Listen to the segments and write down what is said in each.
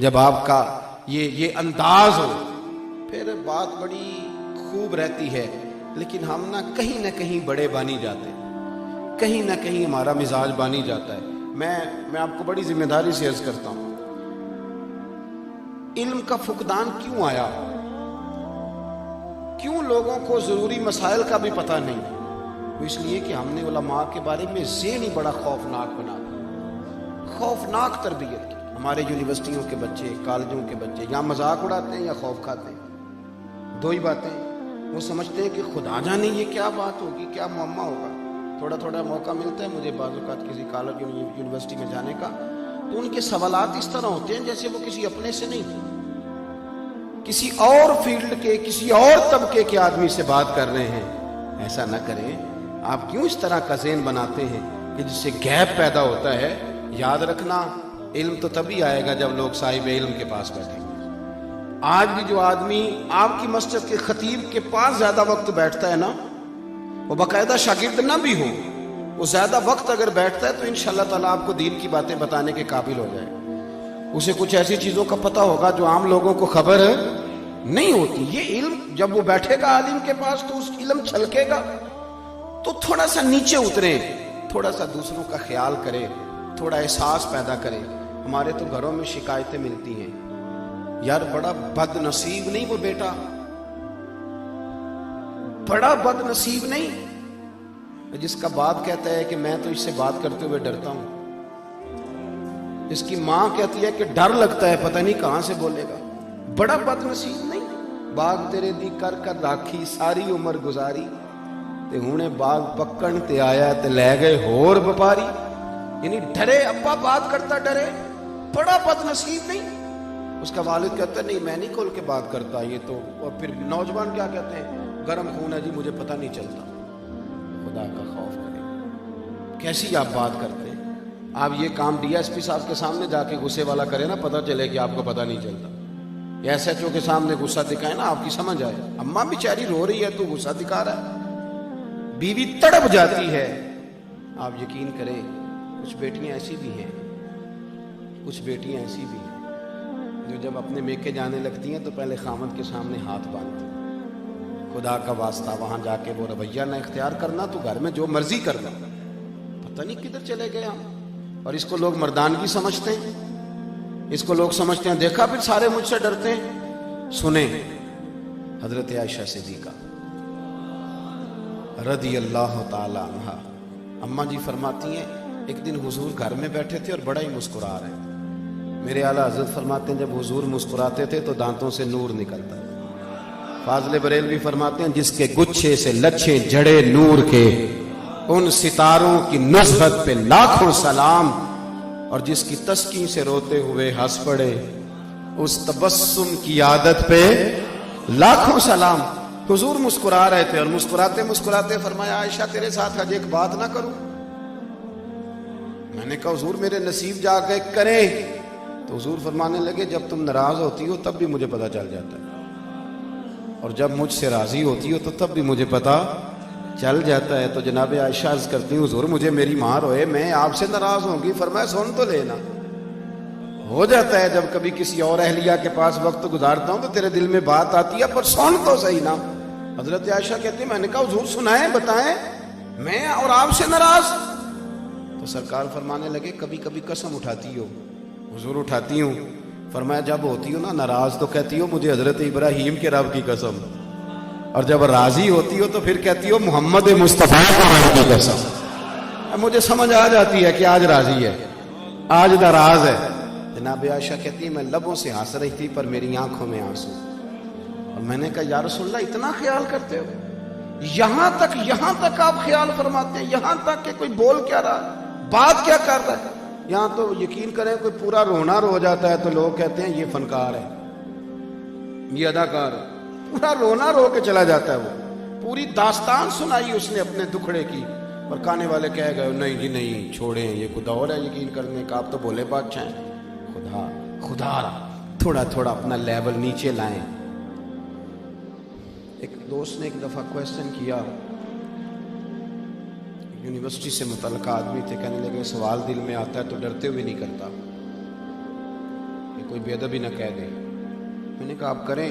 جب آپ کا یہ انداز ہو پھر بات بڑی خوب رہتی ہے، لیکن ہم نہ کہیں بڑے بانی جاتے ہیں، کہیں نہ کہیں ہمارا مزاج بانی جاتا ہے۔ میں آپ کو بڑی ذمہ داری سے عرض کرتا ہوں، علم کا فقدان کیوں آیا؟ کیوں لوگوں کو ضروری مسائل کا بھی پتہ نہیں؟ وہ اس لیے کہ ہم نے علماء کے بارے میں ذہن ہی بڑا خوفناک بنا دیا، خوفناک تربیت کی۔ ہمارے یونیورسٹیوں کے بچے، کالجوں کے بچے یا مذاق اڑاتے ہیں یا خوف کھاتے ہیں، دو ہی باتیں۔ وہ سمجھتے ہیں کہ خدا جانے یہ کیا بات ہوگی، کیا معمہ ہوگا۔ تھوڑا موقع ملتا ہے مجھے بعض اوقات کسی کالج یونیورسٹی میں جانے کا، تو ان کے سوالات اس طرح ہوتے ہیں جیسے وہ کسی اپنے سے نہیں، کسی اور فیلڈ کے، کسی اور طبقے کے آدمی سے بات کر رہے ہیں۔ ایسا نہ کریں۔ آپ کیوں اس طرح کا ذہن بناتے ہیں کہ جس سے گیپ پیدا ہوتا ہے؟ یاد رکھنا، علم تو تبھی آئے گا جب لوگ صاحب علم کے پاس بیٹھیں گے۔ آج بھی جو آدمی آپ کی مسجد کے خطیب کے پاس زیادہ وقت بیٹھتا ہے نا، وہ باقاعدہ شاگرد نہ بھی ہو، وہ زیادہ وقت اگر بیٹھتا ہے تو انشاءاللہ تعالیٰ آپ کو دین کی باتیں بتانے کے قابل ہو جائے۔ اسے کچھ ایسی چیزوں کا پتہ ہوگا جو عام لوگوں کو خبر نہیں ہوتی۔ یہ علم جب وہ بیٹھے گا عالم کے پاس تو اس علم چھلکے گا، تو تھوڑا سا نیچے اترے، تھوڑا سا دوسروں کا خیال کرے، تھوڑا احساس پیدا کرے۔ ہمارے تو گھروں میں شکایتیں ملتی ہیں، یار بڑا بد نصیب نہیں وہ بیٹا، بڑا بد نصیب نہیں، جس کا باپ کہتا ہے کہ میں تو اس سے بات کرتے ہوئے ڈرتا ہوں، اس کی ماں کہتی ہے کہ ڈر لگتا ہے پتہ نہیں کہاں سے بولے گا۔ بڑا بد نصیب نہیں۔ باغ تیرے دی کر کر راکھی ساری عمر گزاری، تے ہونے باغ پکڑ تے آیا تے لے گئے ہور وپاری۔ یعنی ڈرے، ابا بات کرتا ڈرے، بڑا بد نصیب نہیں۔ اس کا والد کہتا ہے نہیں میں نہیں کھول کے بات کرتا یہ تو، اور پھر نوجوان کیا کہتے ہیں، گرم خون ہے جی مجھے پتہ نہیں چلتا۔ خدا کا خوف کرے، کیسی آپ بات کرتے ہیں؟ آپ یہ کام ڈی ایس پی صاحب کے سامنے جا کے غصے والا کرے نا، پتہ چلے کہ آپ کو پتہ نہیں چلتا۔ یا ایس ایچ او کے سامنے غصہ دکھائے نا، آپ کی سمجھ آئے، اماں بیچاری رو رہی ہے تو غصہ دکھا رہا ہے، بیوی تڑپ جاتی ہے۔ آپ یقین کریں کچھ بیٹیاں ایسی بھی ہیں، کچھ بیٹیاں ایسی بھی ہیں جو جب اپنے میکے جانے لگتی ہیں تو پہلے خامد کے سامنے ہاتھ باندھتی ہیں۔ خدا کا واسطہ وہاں جا کے وہ رویہ نہ اختیار کرنا، تو گھر میں جو مرضی کرنا، پتہ نہیں کدھر چلے گئے ہم۔ اور اس کو لوگ مردانگی سمجھتے ہیں، اس کو لوگ سمجھتے ہیں دیکھا پھر سارے مجھ سے ڈرتے ہیں۔ سنیں حضرت عائشہ صدیقہ رضی اللہ تعالی عنہا، اماں جی فرماتی ہیں ایک دن حضور گھر میں بیٹھے تھے اور بڑا ہی مسکرا رہے تھے۔ میرے اعلیٰ حضرت فرماتے ہیں جب حضور مسکراتے تھے تو دانتوں سے نور نکلتا تھا۔ فاضل بریلوی فرماتے ہیں جس کے گچھے سے لچھے جڑے نور کے، ان ستاروں کی نصرت پہ لاکھوں سلام، اور جس کی تسکین سے روتے ہوئے ہنس پڑے، اس تبسم کی عادت پہ لاکھوں سلام۔ حضور مسکرا رہے تھے اور مسکراتے مسکراتے فرمایا عائشہ تیرے ساتھ آج ایک بات نہ کروں؟ میں نے کہا حضور میرے نصیب جا کے کریں۔ تو حضور فرمانے لگے جب تم ناراض ہوتی ہو تب بھی مجھے پتا چل جاتا ہے، اور جب مجھ سے راضی ہوتی ہو تو تب بھی مجھے پتا چل جاتا ہے۔ تو جناب عائشہ عرض کرتی ہوں حضور مجھے میری ماں روئے، میں آپ سے ناراض ہوں گی؟ فرمایا سن تو لینا، ہو جاتا ہے جب کبھی کسی اور اہلیہ کے پاس وقت گزارتا ہوں تو تیرے دل میں بات آتی ہے، پر سن تو صحیح نا۔ حضرت عائشہ کہتی میں نے کہا حضور سنائیں بتائیں، میں اور آپ سے ناراض؟ تو سرکار فرمانے لگے کبھی کبھی قسم اٹھاتی ہو؟ حضور اٹھاتی ہوں۔ فرمایا جب ہوتی ہو نا ناراض تو کہتی ہو مجھے حضرت ابراہیم کے رب کی قسم، اور جب راضی ہوتی ہو تو پھر کہتی ہو محمد مصطفیٰ کے رب کی قسم۔ مجھے سمجھ آ جاتی ہے کہ آج راضی ہے، آج ناراض ہے۔ جناب عائشہ کہتی ہے میں لبوں سے ہنس رہی تھی پر میری آنکھوں میں آنسو، اور میں نے کہا یا رسول اللہ اتنا خیال کرتے ہو؟ یہاں تک آپ خیال فرماتے ہیں، یہاں تک کہ کوئی بول کیا رہا ہے، بات کیا کر رہا ہے؟ یہاں تو یقین کریں کوئی پورا رونا رو جاتا ہے تو لوگ کہتے ہیں یہ فنکار ہے، یہ اداکار ہے، پورا رونا رو کے چلا جاتا ہے۔ وہ پوری داستان سنائی اس نے اپنے دکھڑے کی، اور کہنے والے کہہ گئے نہیں جی نہیں چھوڑیں یہ خدا اور ہے یقین کرنے کا، آپ تو بولے بادشاہ ہیں۔ خدا تھوڑا اپنا لیول نیچے لائیں۔ ایک دوست نے ایک دفعہ کویسچن کیا، یونیورسٹی سے متعلقہ آدمی تھے، کہنے لگے سوال دل میں آتا ہے تو ڈرتے ہوئے نہیں کرتا۔ ایک کوئی بے ادبی نہ کہہ دے. میں نے کہا آپ کریں,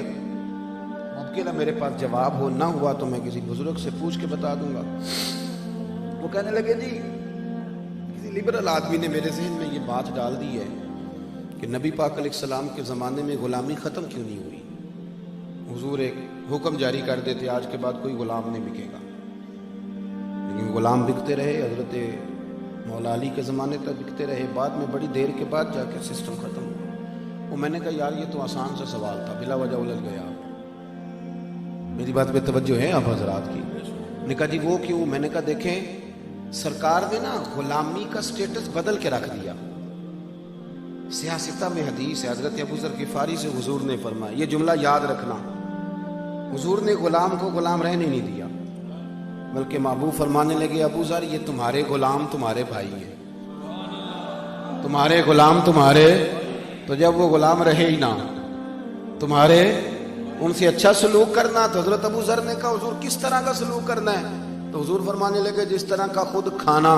ممکن ہے میرے پاس جواب ہو, نہ ہوا تو میں کسی بزرگ سے پوچھ کے بتا دوں گا. وہ کہنے لگے جی کسی لبرل آدمی نے میرے ذہن میں یہ بات ڈال دی ہے کہ نبی پاک علیہ السلام کے زمانے میں غلامی ختم کیوں نہیں ہوئی. حضور ایک حکم جاری کر دیتے آج کے بعد کوئی غلام نہیں بکے گا, لیکن غلام بکتے رہے. حضرت مولا علی کے زمانے تک بکتے رہے, بعد میں بڑی دیر کے بعد جا کے سسٹم ختم ہوا. وہ میں نے کہا یار یہ تو آسان سا سوال تھا, بلا وجہ الجھ گیا. میری بات پہ توجہ ہے آپ حضرات کی؟ نے کہا جی وہ کیوں؟ میں نے کہا دیکھیں سرکار نے نا غلامی کا سٹیٹس بدل کے رکھ دیا. سیاستہ میں حدیث ہے, حضرت ابو ذر غفاری سے حضور نے فرمایا, یہ جملہ یاد رکھنا, حضور نے غلام کو غلام رہنے نہیں دیا, بلکہ محبوب فرمانے لگے ابو ذر یہ تمہارے غلام تمہارے بھائی ہیں, تمہارے غلام تمہارے. تو جب وہ غلام رہے ہی نہ تمہارے, ان سے اچھا سلوک کرنا. تو حضرت ابو ذر نے کہا حضور کس طرح کا سلوک کرنا ہے؟ تو حضور فرمانے لگے جس طرح کا خود کھانا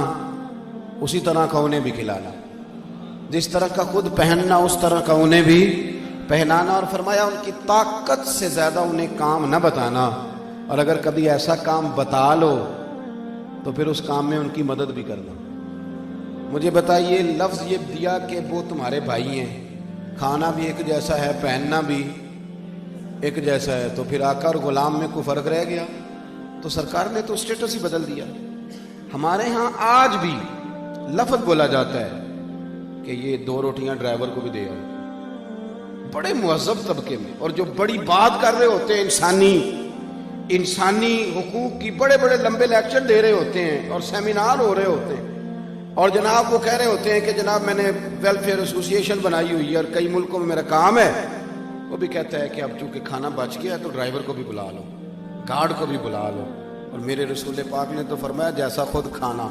اسی طرح کا انہیں بھی کھلانا, جس طرح کا خود پہننا اس طرح کا انہیں بھی پہنانا. اور فرمایا ان کی طاقت سے زیادہ انہیں کام نہ بتانا, اور اگر کبھی ایسا کام بتا لو تو پھر اس کام میں ان کی مدد بھی کرنا. مجھے بتائیے لفظ یہ دیا کہ وہ تمہارے بھائی ہیں, کھانا بھی ایک جیسا ہے, پہننا بھی ایک جیسا ہے, تو پھر آقا اور غلام میں کوئی فرق رہ گیا؟ تو سرکار نے تو اسٹیٹس ہی بدل دیا. ہمارے ہاں آج بھی لفظ بولا جاتا ہے کہ یہ 2 روٹیاں ڈرائیور کو بھی دے آؤ, بڑے مہذب طبقے میں, اور جو بڑی بات کر رہے ہوتے ہیں انسانی حقوق کی, بڑے بڑے لمبے لیکچر دے رہے ہوتے ہیں اور سیمینار ہو رہے ہوتے ہیں, اور جناب وہ کہہ رہے ہوتے ہیں کہ جناب میں نے ویلفیئر ایسوسی ایشن بنائی ہوئی ہے اور کئی ملکوں میں میرا کام ہے. وہ بھی کہتا ہے کہ اب چونکہ کھانا بچ گیا تو ڈرائیور کو بھی بلا لو, گارڈ کو بھی بلا لو. اور میرے رسول پاک نے تو فرمایا جیسا خود کھانا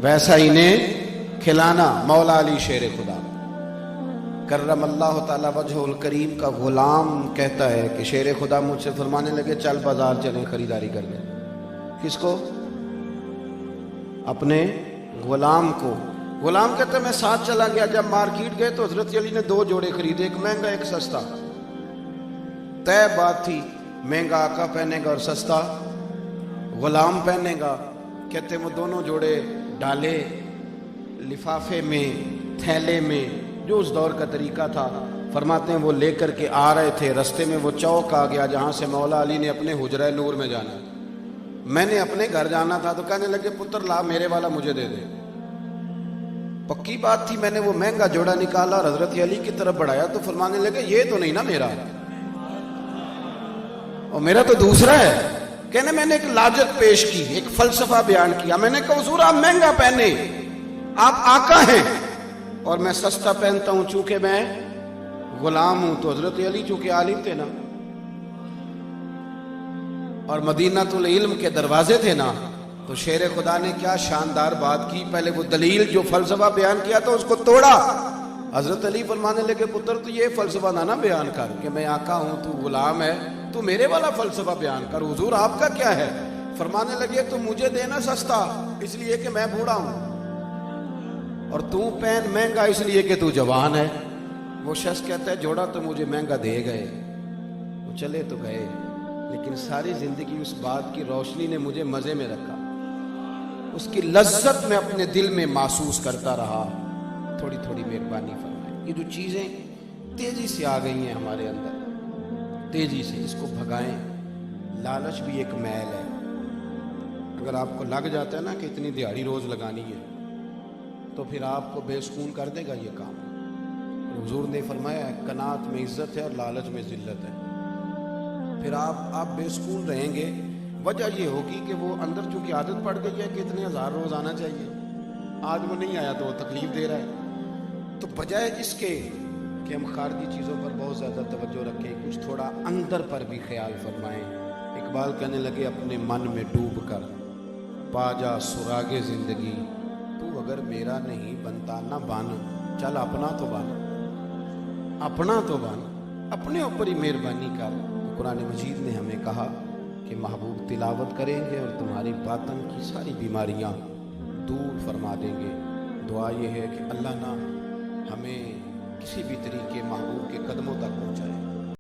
ویسا انہیں کھلانا. مولا علی شیر خدا کرم اللہ تعالی وجہ الکریم کا غلام کہتا ہے کہ شیر خدا مجھ سے فرمانے لگے چل بازار چلیں خریداری کر لیں. کس کو؟ اپنے غلام کو. غلام کہتا ہے میں ساتھ چلا گیا. جب مارکیٹ گئے تو حضرت علی نے 2 جوڑے خریدے, ایک مہنگا ایک سستا. طے بات تھی مہنگا آقا پہنے گا اور سستا غلام پہنے گا. کہتے وہ دونوں جوڑے ڈالے لفافے میں, تھیلے میں, جو اس دور کا طریقہ تھا. فرماتے ہیں وہ لے کر کے آ رہے تھے, رستے میں وہ چوک آ گیا جہاں سے مولا علی نے اپنے حجرہ نور میں جانا. میں نے اپنے گھر جانا تھا تو کہنے لگے پتر لا میرے والا مجھے دے دے. پکی بات تھی, میں نے وہ مہنگا جوڑا نکالا اور حضرت علی کی طرف بڑھایا تو فرمانے لگے یہ تو نہیں نا میرا, اور میرا تو دوسرا ہے. کہنے میں نے ایک لاجت پیش کی, ایک فلسفہ بیان کیا. میں نے کہا حضور آپ مہنگا پہنے, آپ آقا ہیں, اور میں سستا پہنتا ہوں چونکہ میں غلام ہوں. تو حضرت علی چونکہ عالم تھے نا اور مدینہ العلم کے دروازے تھے نا, تو شیر خدا نے کیا شاندار بات کی. پہلے وہ دلیل جو فلسفہ بیان کیا تھا اس کو توڑا. حضرت علی فرمانے لگے پتر تو یہ فلسفہ نہ بیان کر کہ میں آقا ہوں تو غلام ہے, تو میرے والا فلسفہ بیان کر. حضور آپ کا کیا ہے؟ فرمانے لگے تو مجھے دینا سستا اس لیے کہ میں بوڑھا ہوں, اور تو پہن مہنگا اس لیے کہ تو جوان ہے. وہ شخص کہتا ہے جوڑا تو مجھے مہنگا دے گئے, وہ چلے تو گئے, لیکن ساری زندگی اس بات کی روشنی نے مجھے مزے میں رکھا, اس کی لذت میں اپنے دل میں محسوس کرتا رہا. تھوڑی تھوڑی مہربانی فرمائیں. یہ جو چیزیں تیزی سے آ گئی ہیں ہمارے اندر, تیزی سے اس کو بھگائیں. لالچ بھی ایک میل ہے. اگر آپ کو لگ جاتا ہے نا کہ اتنی دیہاڑی روز لگانی ہے تو پھر آپ کو بے سکون کر دے گا یہ کام. حضور نے فرمایا ہے قناعت میں عزت ہے اور لالچ میں ذلت ہے. پھر آپ بے سکون رہیں گے. وجہ یہ ہوگی کہ وہ اندر چونکہ عادت پڑ گئی ہے کہ اتنے 1000 روز آنا چاہیے, آج وہ نہیں آیا تو وہ تکلیف دے رہا ہے. تو بجائے اس کے کہ ہم خارجی چیزوں پر بہت زیادہ توجہ رکھیں, کچھ تھوڑا اندر پر بھی خیال فرمائیں. اقبال کہنے لگے اپنے من میں ڈوب کر پا جا سراغ زندگی, تو اگر میرا نہیں بنتا نہ بن, چل اپنا تو بن, اپنا تو بن, اپنے اوپر ہی مہربانی کر. قرآن مجید نے ہمیں کہا کہ محبوب تلاوت کریں گے اور تمہاری باطن کی ساری بیماریاں دور فرما دیں گے. دعا یہ ہے کہ اللہ نہ ہمیں کسی بھی طریقے محبوب